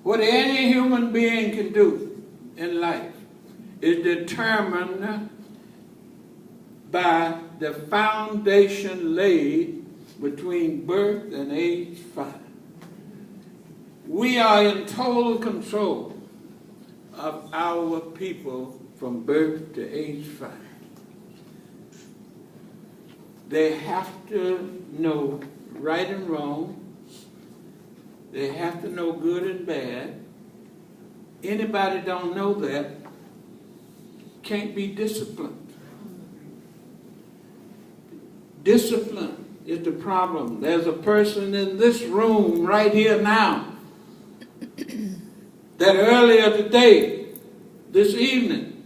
What any human being can do in life is determined by the foundation laid between birth and age 5. We are in total control of our people from birth to age 5. They have to know right and wrong. They have to know good and bad. Anybody don't know that can't be disciplined. Discipline is the problem. There's a person in this room right here now that earlier today, this evening,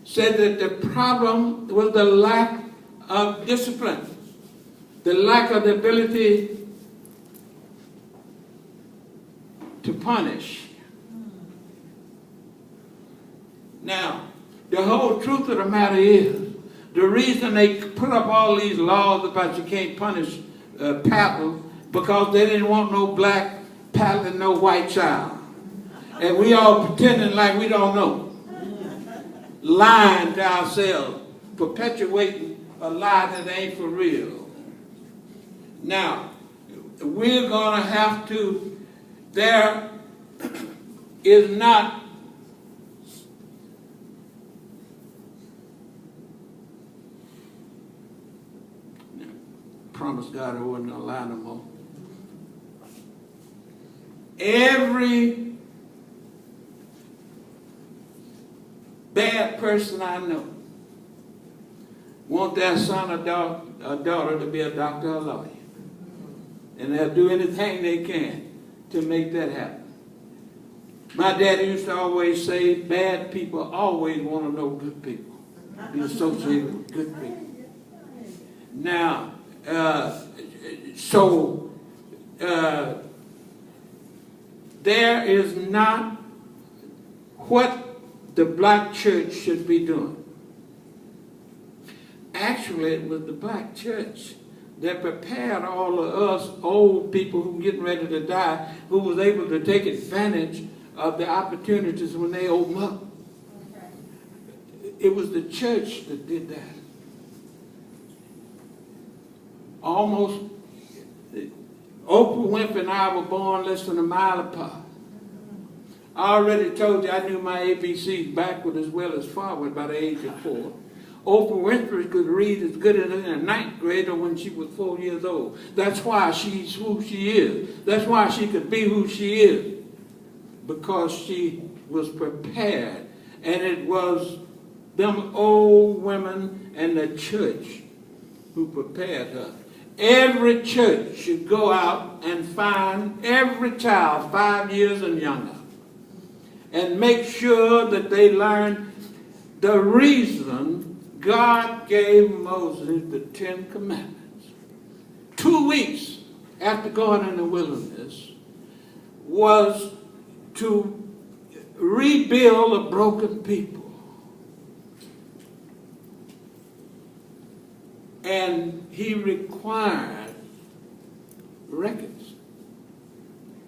said that the problem was the lack of discipline, the lack of the ability to punish. Now, the whole truth of the matter is, the reason they put up all these laws about you can't punish paddle, because they didn't want no black paddling no white child. And we all pretending like we don't know. Lying to ourselves, perpetuating a lie that ain't for real. Now, we're going to have to, there is not promise God I wasn't going to lie no more. Every bad person I know want their son or daughter to be a doctor or a lawyer. And they'll do anything they can to make that happen. My daddy used to always say, bad people always want to know good people. Be associated with good people. Now, there is not what the black church should be doing. Actually, it was the black church that prepared all of us old people who were getting ready to die, who was able to take advantage of the opportunities when they opened up. It was the church that did that. Almost, Oprah Winfrey and I were born less than a mile apart. I already told you I knew my ABCs backward as well as forward by the age of 4. Oprah Winfrey could read as good as in a 9th grader when she was 4 years old. That's why she's who she is. That's why she could be who she is. Because she was prepared. And it was them old women and the church who prepared her. Every church should go out and find every child 5 years and younger and make sure that they learn the reason God gave Moses the 10 Commandments. 2 weeks after going in the wilderness was to rebuild a broken people. And he required records.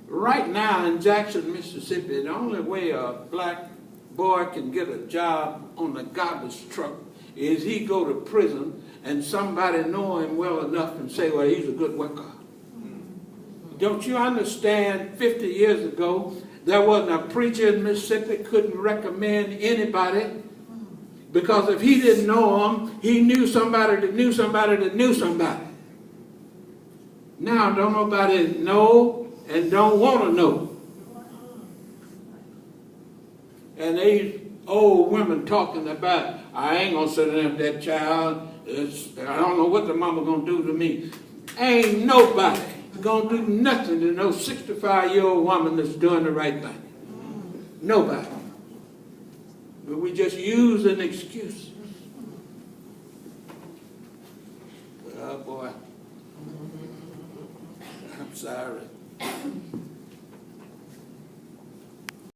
Right now in Jackson, Mississippi, the only way a black boy can get a job on the garbage truck is he go to prison and somebody know him well enough and say, well, he's a good worker. Don't you understand 50 years ago, there wasn't a preacher in Mississippi couldn't recommend anybody, because if he didn't know him, he knew somebody that knew somebody that knew somebody. Now, don't nobody know and don't want to know. And these old women talking about, I ain't going to sit down with that child. I don't know what the mama going to do to me. Ain't nobody going to do nothing to no 65-year-old woman that's doing the right thing. Nobody. But we just use an excuse. Oh, boy. I'm sorry.